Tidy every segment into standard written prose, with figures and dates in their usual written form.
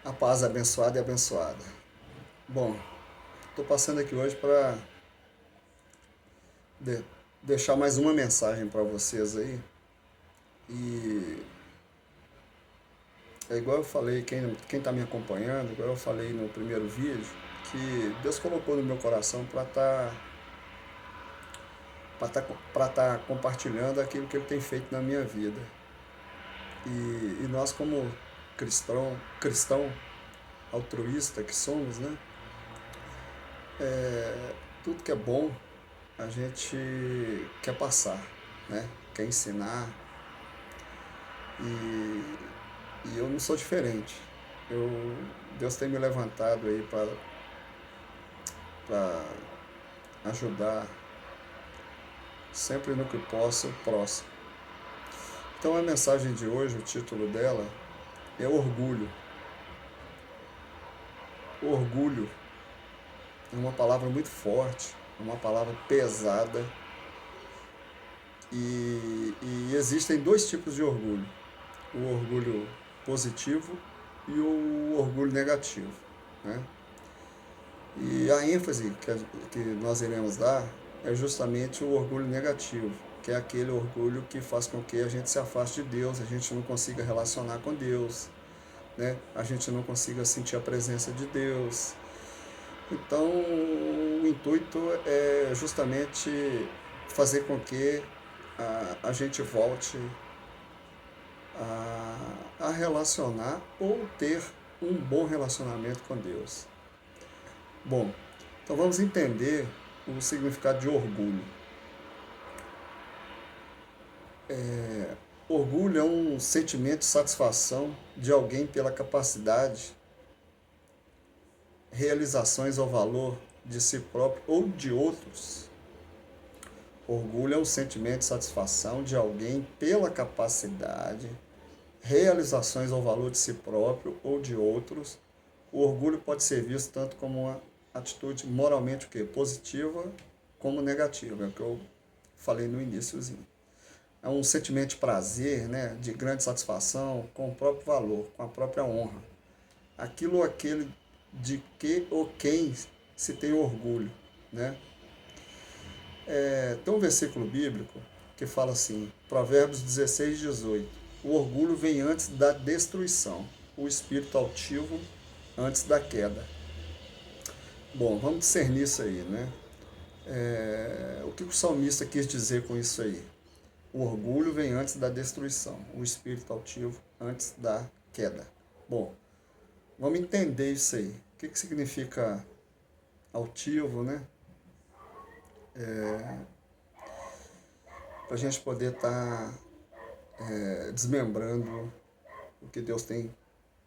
A paz abençoada e abençoada. Bom, estou passando aqui hoje para de- deixar mais uma mensagem para vocês aí. E é igual eu falei, quem está me acompanhando, igual eu falei no primeiro vídeo, que Deus colocou no meu coração para tá compartilhando aquilo que Ele tem feito na minha vida. E nós como cristão altruísta que somos, né? Tudo que é bom a gente quer passar, né? Quer ensinar. E, e eu não sou diferente. Eu, Deus tem me levantado aí para ajudar sempre no que posso o próximo. Então a mensagem de hoje, o título dela é orgulho. Orgulho é uma palavra muito forte, é uma palavra pesada e existem dois tipos de orgulho. O orgulho positivo e o orgulho negativo, né? E a ênfase que nós iremos dar é justamente o orgulho negativo, que é aquele orgulho que faz com que a gente se afaste de Deus, a gente não consiga relacionar com Deus, né? A gente não consiga sentir a presença de Deus. Então, o intuito é justamente fazer com que a gente volte a relacionar ou ter um bom relacionamento com Deus. Bom, então vamos entender o significado de orgulho. Orgulho é um sentimento de satisfação de alguém pela capacidade, realizações ou valor de si próprio ou de outros. Orgulho é um sentimento de satisfação de alguém pela capacidade, realizações ou valor de si próprio ou de outros. O orgulho pode ser visto tanto como uma atitude moralmente o quê? Positiva como negativa, é o que eu falei no iníciozinho. É um sentimento de prazer, né, de grande satisfação com o próprio valor, com a própria honra. Aquilo ou aquele de que ou quem se tem orgulho, né? Tem um versículo bíblico que fala assim, Provérbios 16:18. O orgulho vem antes da destruição, o espírito altivo antes da queda. Bom, vamos discernir isso aí, né? O que o salmista quis dizer com isso aí? O orgulho vem antes da destruição, o espírito altivo antes da queda. Bom, vamos entender isso aí. O que significa altivo, né? Para a gente poder estar desmembrando o que Deus tem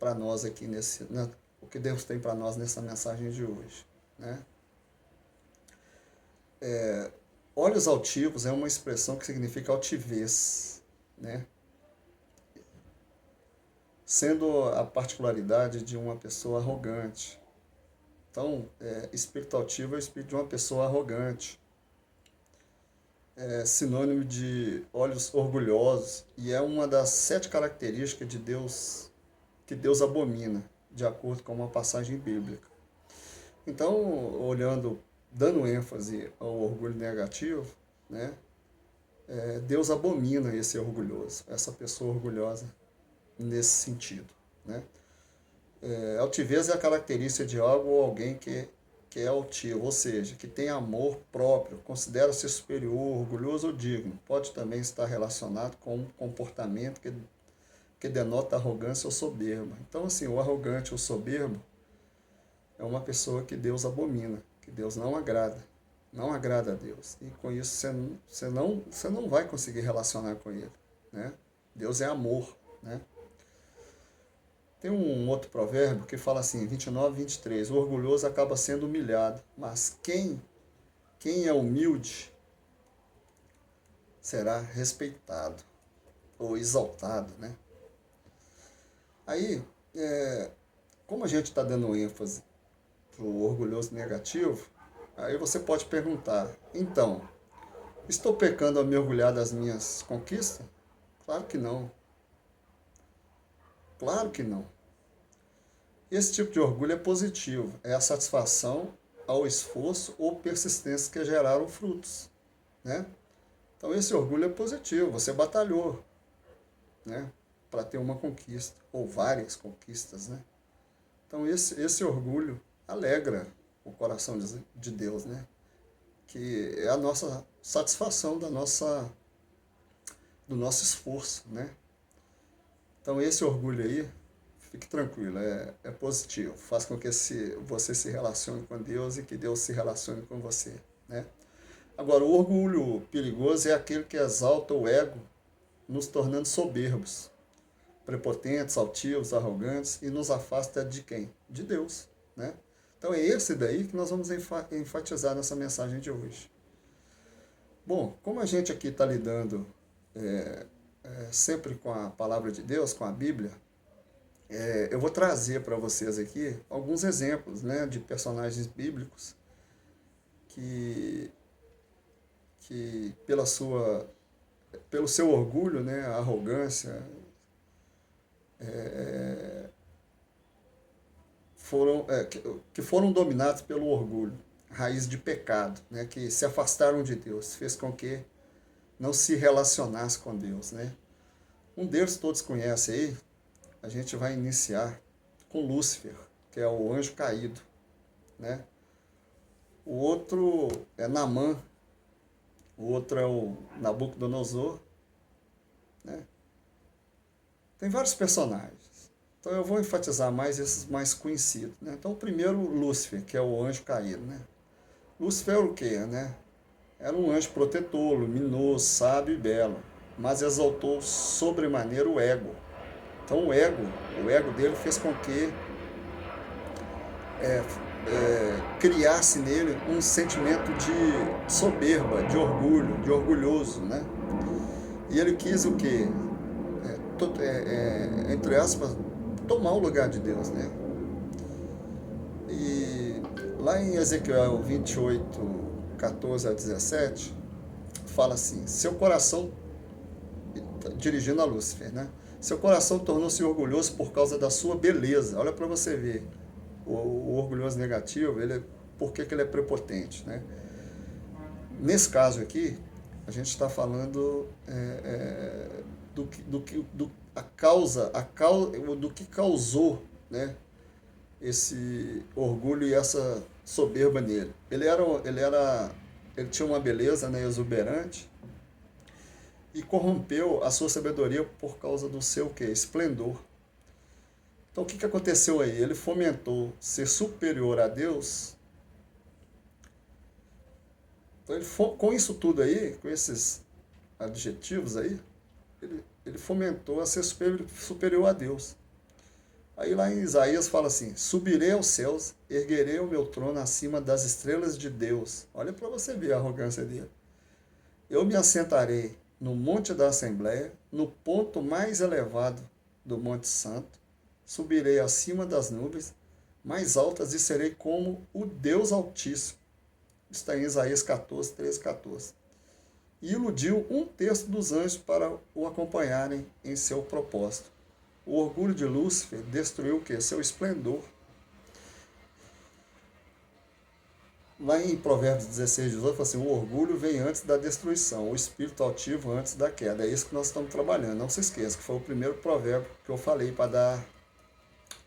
para nós aqui o que Deus tem para nós nessa mensagem de hoje, né? Olhos altivos é uma expressão que significa altivez, né? Sendo a particularidade de uma pessoa arrogante. Então, espírito altivo é o espírito de uma pessoa arrogante. É sinônimo de olhos orgulhosos e é uma das 7 características de Deus que Deus abomina, de acordo com uma passagem bíblica. Então, olhando, dando ênfase ao orgulho negativo, né, Deus abomina esse orgulhoso, essa pessoa orgulhosa nesse sentido, né? Altivez é a característica de algo ou alguém que é altivo, ou seja, que tem amor próprio, considera-se superior, orgulhoso ou digno. Pode também estar relacionado com um comportamento que denota arrogância ou soberba. Então, assim, o arrogante ou soberbo é uma pessoa que Deus abomina, que Deus não agrada. Não agrada a Deus. E com isso você não vai conseguir relacionar com Ele, né? Deus é amor, né? Tem um outro provérbio que fala assim, 29:23, o orgulhoso acaba sendo humilhado, mas quem é humilde será respeitado ou exaltado, né? Aí, como a gente está dando ênfase para o orgulhoso negativo, aí você pode perguntar, então, estou pecando ao me orgulhar das minhas conquistas? Claro que não. Claro que não. Esse tipo de orgulho é positivo, é a satisfação ao esforço ou persistência que geraram frutos, né? Então esse orgulho é positivo, você batalhou, né, para ter uma conquista ou várias conquistas, né? Então esse orgulho alegra o coração de Deus, né? Que é a nossa satisfação do nosso esforço, né? Então esse orgulho aí, fique tranquilo, é positivo, faz com que você se relacione com Deus e que Deus se relacione com você, né? Agora, o orgulho perigoso é aquele que exalta o ego, nos tornando soberbos, prepotentes, altivos, arrogantes e nos afasta de quem? De Deus, né? Então é esse daí que nós vamos enfatizar nessa mensagem de hoje. Bom, como a gente aqui está lidando sempre com a palavra de Deus, com a Bíblia, eu vou trazer para vocês aqui alguns exemplos, né, de personagens bíblicos que pelo seu orgulho, né, arrogância, que foram dominados pelo orgulho, raiz de pecado, né, que se afastaram de Deus, fez com que não se relacionasse com Deus, né? Um deles todos conhecem aí, a gente vai iniciar com Lúcifer, que é o anjo caído, né? O outro é Naamã, o outro é o Nabucodonosor, né? Tem vários personagens. Então eu vou enfatizar mais esses mais conhecidos, né? Então o primeiro, Lúcifer, que é o anjo caído, né? Lúcifer era o quê, né? Era um anjo protetor, luminoso, sábio e belo, mas exaltou sobremaneira o ego. Então o ego dele fez com que criasse nele um sentimento de soberba, de orgulho, de orgulhoso, né? E ele quis o quê? Entre aspas, tomar o lugar de Deus, né? E lá em Ezequiel 28, 14 a 17, fala assim, seu coração, dirigindo a Lúcifer, né? Seu coração tornou-se orgulhoso por causa da sua beleza. Olha para você ver, o orgulhoso negativo, por que ele é prepotente, né? Nesse caso aqui, a gente está falando do que causou, né, esse orgulho e essa soberba nele. Ele tinha uma beleza, né, exuberante e corrompeu a sua sabedoria por causa do seu quê? Esplendor. Então o que aconteceu aí? Ele fomentou ser superior a Deus. Então, com isso tudo aí, com esses adjetivos aí, ele fomentou a ser superior a Deus. Aí lá em Isaías fala assim, subirei aos céus, erguerei o meu trono acima das estrelas de Deus. Olha para você ver a arrogância dele. Eu me assentarei no monte da Assembleia, no ponto mais elevado do Monte Santo, subirei acima das nuvens mais altas e serei como o Deus Altíssimo. Está em Isaías 14, 13, 14. E iludiu um terço dos anjos para o acompanharem em seu propósito. O orgulho de Lúcifer destruiu o quê? Seu esplendor. Lá em Provérbios 16, 18, fala assim, o orgulho vem antes da destruição, o espírito altivo antes da queda. É isso que nós estamos trabalhando. Não se esqueça que foi o primeiro provérbio que eu falei para dar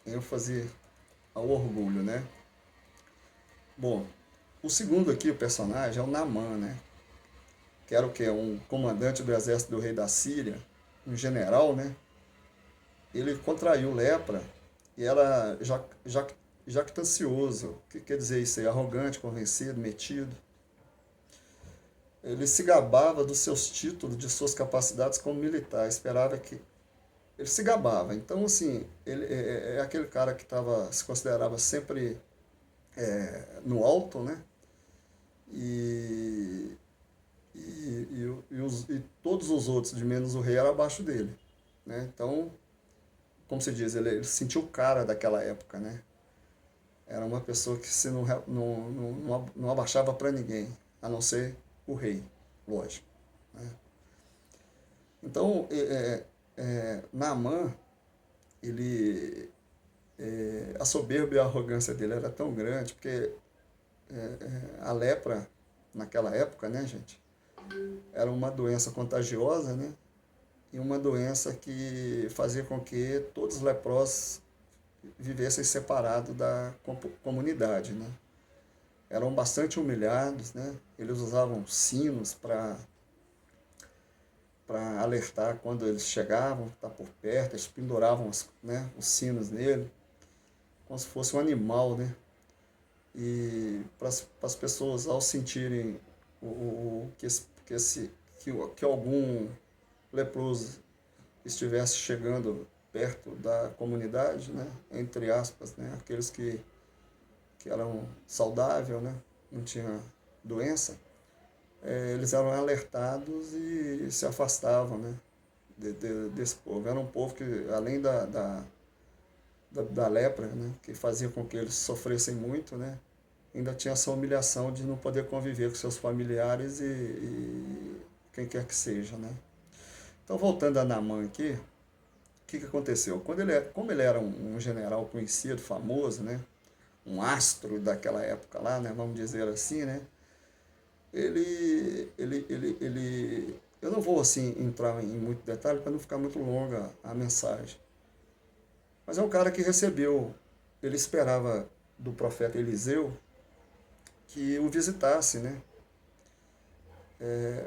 ênfase ao orgulho, né? Bom, o segundo aqui, o personagem, é o Naamã, né? Que era o quê? Um comandante do exército do rei da Síria, um general, né? Ele contraiu lepra e era jactancioso. O que quer dizer isso aí? Arrogante, convencido, metido. Ele se gabava dos seus títulos, de suas capacidades como militar. Esperava que... Ele se gabava. Então, assim, ele é aquele cara que se considerava sempre no alto, né? E todos os outros, de menos o rei, eram abaixo dele, né? Então, como se diz, ele sentiu o cara daquela época, né? Era uma pessoa que se não abaixava para ninguém, a não ser o rei, lógico, né? Então, Naamã, ele a soberba e a arrogância dele era tão grande, porque a lepra, naquela época, né, gente, era uma doença contagiosa, né, e uma doença que fazia com que todos os leprosos vivessem separados da comunidade, né. Eram bastante humilhados, né, eles usavam sinos para alertar quando eles chegavam, tá por perto, eles penduravam os sinos nele, como se fosse um animal, né? E para as pessoas, ao sentirem que algum leproso estivesse chegando perto da comunidade, né? Entre aspas, né? Aqueles que eram saudáveis, né? Não tinham doença, eles eram alertados e se afastavam, né? Desse povo. Era um povo que, além da lepra, né, que fazia com que eles sofressem muito, né, ainda tinha essa humilhação de não poder conviver com seus familiares e quem quer que seja. Né. Então, voltando a Naamã aqui, o que aconteceu? Como ele era um general conhecido, famoso, né, um astro daquela época lá, né, vamos dizer assim, né, eu não vou assim entrar em muito detalhe para não ficar muito longa a mensagem. Mas é um cara que recebeu, ele esperava do profeta Eliseu que o visitasse, né?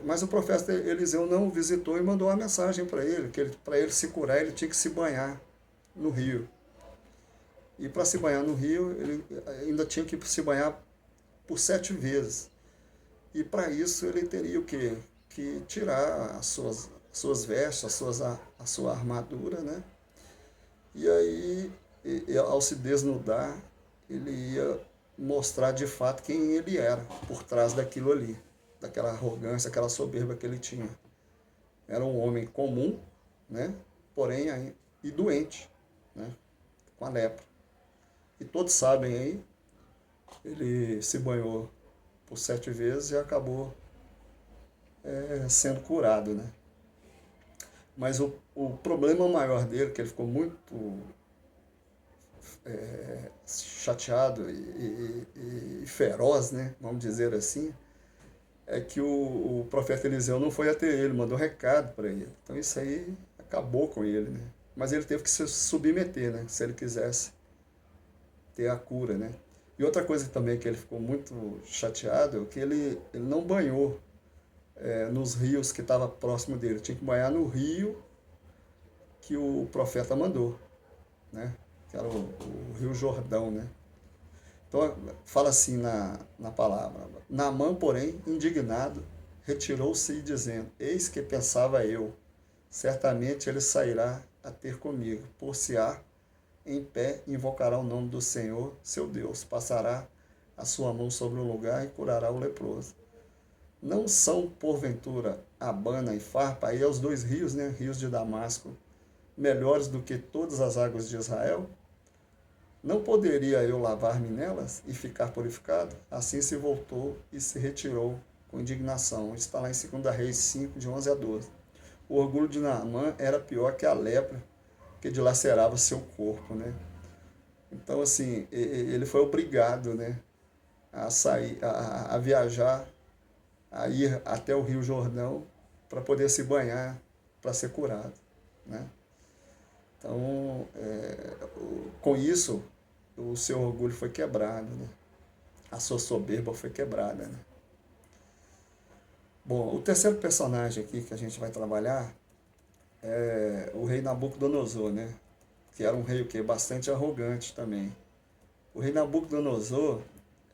Mas o profeta Eliseu não o visitou e mandou uma mensagem para ele, que para ele se curar ele tinha que se banhar no rio. E para se banhar no rio, ele ainda tinha que se banhar por 7 vezes. E para isso ele teria o quê? Que tirar as suas vestes, a sua armadura, né? E aí, ao se desnudar, ele ia mostrar de fato quem ele era, por trás daquilo ali, daquela arrogância, aquela soberba que ele tinha. Era um homem comum, né? Porém, e doente, né? Com a lepra. E todos sabem aí, ele se banhou por 7 vezes e acabou sendo curado, né? Mas o problema maior dele, que ele ficou muito chateado e feroz, né? Vamos dizer assim, é que o profeta Eliseu não foi até ele, mandou recado para ele. Então isso aí acabou com ele, né? Mas ele teve que se submeter, né? Se ele quisesse ter a cura, né? E outra coisa também que ele ficou muito chateado é que ele não banhou nos rios que estava próximo dele. Tinha que banhar no rio que o profeta mandou, né? Que era o Rio Jordão, né? Então, fala assim na palavra. Naamã, porém, indignado, retirou-se dizendo, eis que pensava eu, certamente ele sairá a ter comigo, por-se-á em pé, invocará o nome do Senhor, seu Deus, passará a sua mão sobre o lugar e curará o leproso. Não são, porventura, Abana e Farpa, aí é os 2 rios, né, rios de Damasco, melhores do que todas as águas de Israel? Não poderia eu lavar-me nelas e ficar purificado? Assim se voltou e se retirou com indignação. Está lá em 2 Reis 5, de 11 a 12. O orgulho de Naamã era pior que a lepra que dilacerava seu corpo, né? Então, assim, ele foi obrigado, né, a sair, a viajar, a ir até o Rio Jordão para poder se banhar, para ser curado, né? Então, com isso, o seu orgulho foi quebrado, né? A sua soberba foi quebrada, né? Bom, o terceiro personagem aqui que a gente vai trabalhar é o rei Nabucodonosor, né? Que era um rei o quê? Bastante arrogante também. O rei Nabucodonosor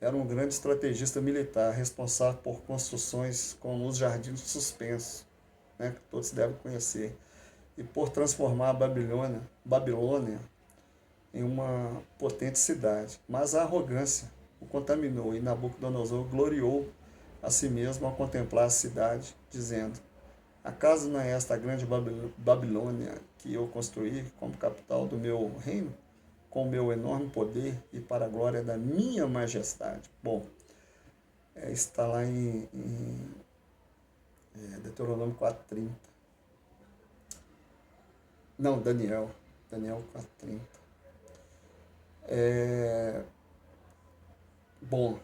era um grande estrategista militar, responsável por construções como os Jardins Suspensos, né? Que todos devem conhecer, e por transformar a Babilônia em uma potente cidade. Mas a arrogância o contaminou e Nabucodonosor gloriou a si mesmo ao contemplar a cidade, dizendo, acaso não é esta a grande Babilônia que eu construí como capital do meu reino, com o meu enorme poder e para a glória da minha majestade? Bom, está lá em Deuteronômio 4:30. Não, Daniel 4:30. É, bom,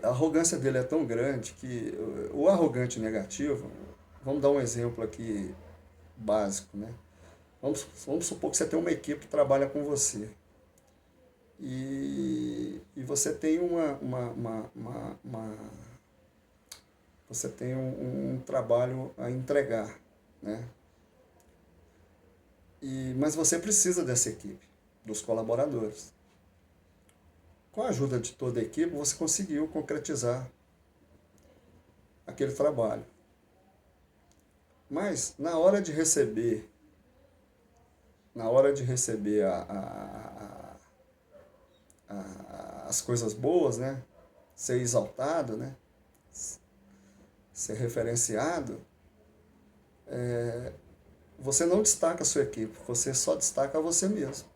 a arrogância dele é tão grande que o arrogante negativo, vamos dar um exemplo aqui básico, né? Vamos supor que você tem uma equipe que trabalha com você. E você tem você tem um trabalho a entregar, né? Mas você precisa dessa equipe, dos colaboradores. Com a ajuda de toda a equipe, você conseguiu concretizar aquele trabalho. Mas na hora de receber as coisas boas, né? Ser exaltado, né? Ser referenciado, você não destaca a sua equipe, você só destaca você mesmo.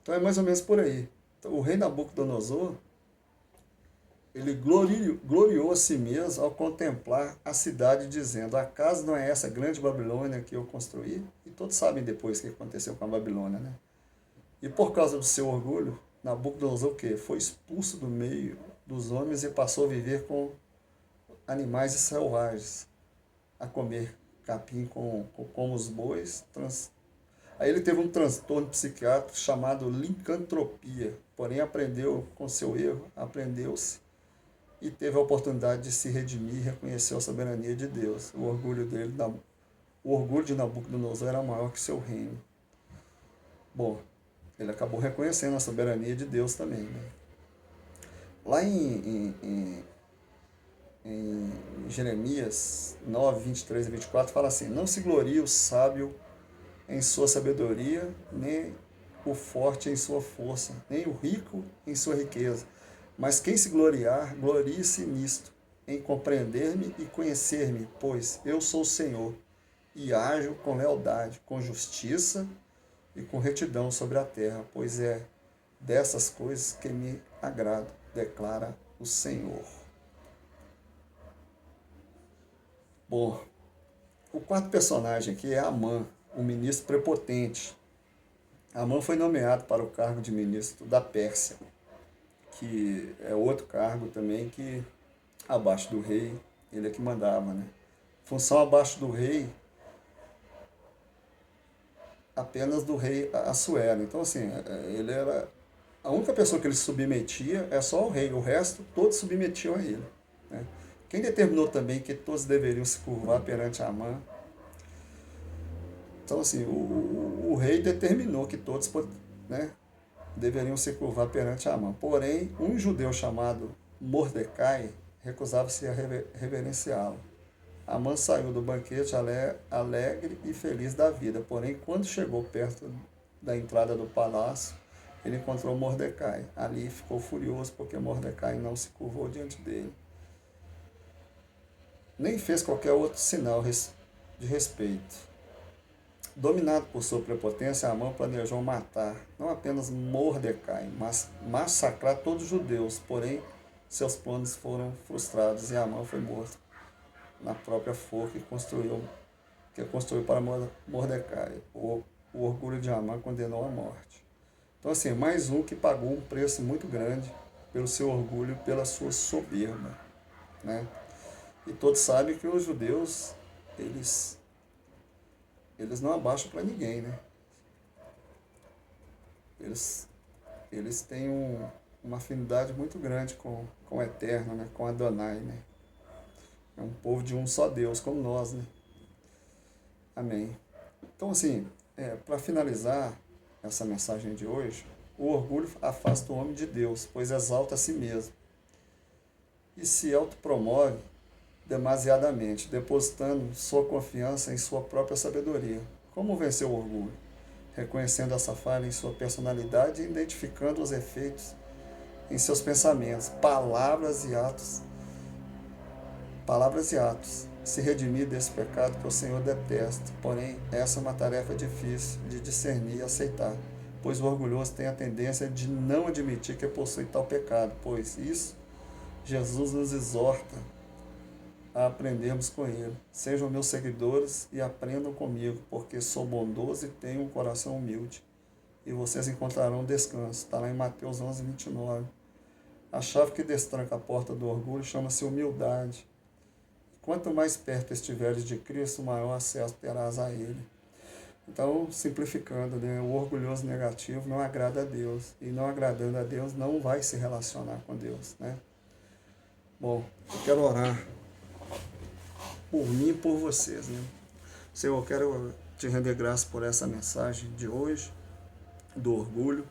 Então é mais ou menos por aí. Então, o rei Nabucodonosor, ele gloriou a si mesmo ao contemplar a cidade, dizendo: acaso não é essa grande Babilônia que eu construí? E todos sabem depois o que aconteceu com a Babilônia, né? E por causa do seu orgulho, Nabucodonosor o quê? Foi expulso do meio dos homens e passou a viver com animais selvagens, a comer capim como os bois. Aí ele teve um transtorno psiquiátrico chamado licantropia, porém aprendeu com seu erro, aprendeu-se e teve a oportunidade de se redimir e reconheceu a soberania de Deus. O orgulho de Nabucodonosor era maior que seu reino. Bom, ele acabou reconhecendo a soberania de Deus também, né? Lá em Jeremias 9, 23 e 24, fala assim: não se glorie o sábio em sua sabedoria, nem o forte em sua força, nem o rico em sua riqueza. Mas quem se gloriar, glorie-se nisto, em compreender-me e conhecer-me, pois eu sou o Senhor, e ajo com lealdade, com justiça e com retidão sobre a terra, pois é dessas coisas que me agrado, declara o Senhor. Bom, o quarto personagem aqui é Amã, o ministro prepotente. Amã foi nomeado para o cargo de ministro da Pérsia, que é outro cargo também que, abaixo do rei, ele é que mandava, né? Função abaixo do rei, apenas do rei Assuero. Então, assim, ele era... A única pessoa que ele submetia é só o rei, o resto todos submetiam a ele, né? Quem determinou também que todos deveriam se curvar perante Amã? Então, assim, o rei determinou que todos, né, deveriam se curvar perante Amã. Porém, um judeu chamado Mordecai recusava-se a reverenciá-lo. Amã saiu do banquete alegre e feliz da vida. Porém, quando chegou perto da entrada do palácio, ele encontrou Mordecai. Ali ficou furioso porque Mordecai não se curvou diante dele. Nem fez qualquer outro sinal de respeito. Dominado por sua prepotência, Amã planejou matar não apenas Mordecai, mas massacrar todos os judeus. Porém, seus planos foram frustrados e Amã foi morto na própria forca que construiu para Mordecai. O orgulho de Amã condenou à morte. Então, assim, mais um que pagou um preço muito grande pelo seu orgulho e pela sua soberba, né? E todos sabem que os judeus, eles não abaixam para ninguém, né? Eles têm uma afinidade muito grande com o Eterno, né? Com Adonai, né? É um povo de um só Deus, como nós, né? Amém. Então, assim, para finalizar essa mensagem de hoje, o orgulho afasta o homem de Deus, pois exalta a si mesmo e se autopromove demasiadamente, depositando sua confiança em sua própria sabedoria. Como vencer o orgulho? Reconhecendo essa falha em sua personalidade e identificando os efeitos em seus pensamentos, palavras e atos. Se redimir desse pecado que o Senhor detesta. Porém, essa é uma tarefa difícil de discernir e aceitar, pois o orgulhoso tem a tendência de não admitir que possui tal pecado, pois isso Jesus nos exorta a aprendermos com ele. Sejam meus seguidores e aprendam comigo, porque sou bondoso e tenho um coração humilde. e vocês encontrarão descanso. Está lá em Mateus 11, 29. A chave que destranca a porta do orgulho chama-se humildade. Quanto mais perto estiveres de Cristo, maior acesso terás a Ele. Então, simplificando, né, o orgulhoso negativo não agrada a Deus. E não agradando a Deus, não vai se relacionar com Deus, né? Bom, eu quero orar por mim e por vocês, né? Senhor, eu quero te render graças por essa mensagem de hoje, do orgulho.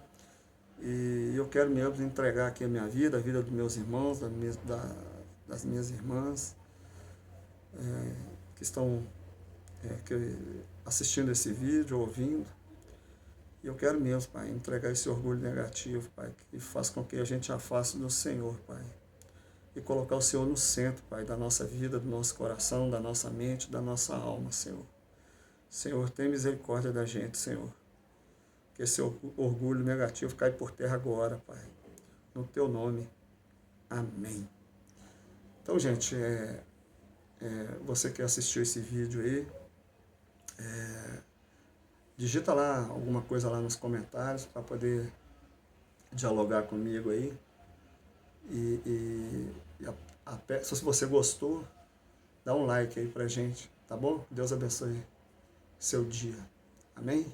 E eu quero mesmo entregar aqui a minha vida, a vida dos meus irmãos, das minhas irmãs, que estão assistindo esse vídeo, ouvindo. E eu quero mesmo, Pai, entregar esse orgulho negativo, Pai, que faz com que a gente afaste do Senhor, Pai. E colocar o Senhor no centro, Pai, da nossa vida, do nosso coração, da nossa mente, da nossa alma, Senhor. Senhor, tem misericórdia da gente, Senhor. Que esse orgulho negativo cai por terra agora, Pai. No Teu nome. Amém. Então, gente, você que assistiu esse vídeo aí, digita lá alguma coisa lá nos comentários para poder dialogar comigo aí. Se você gostou, dá um like aí pra gente, tá bom? Deus abençoe seu dia. Amém?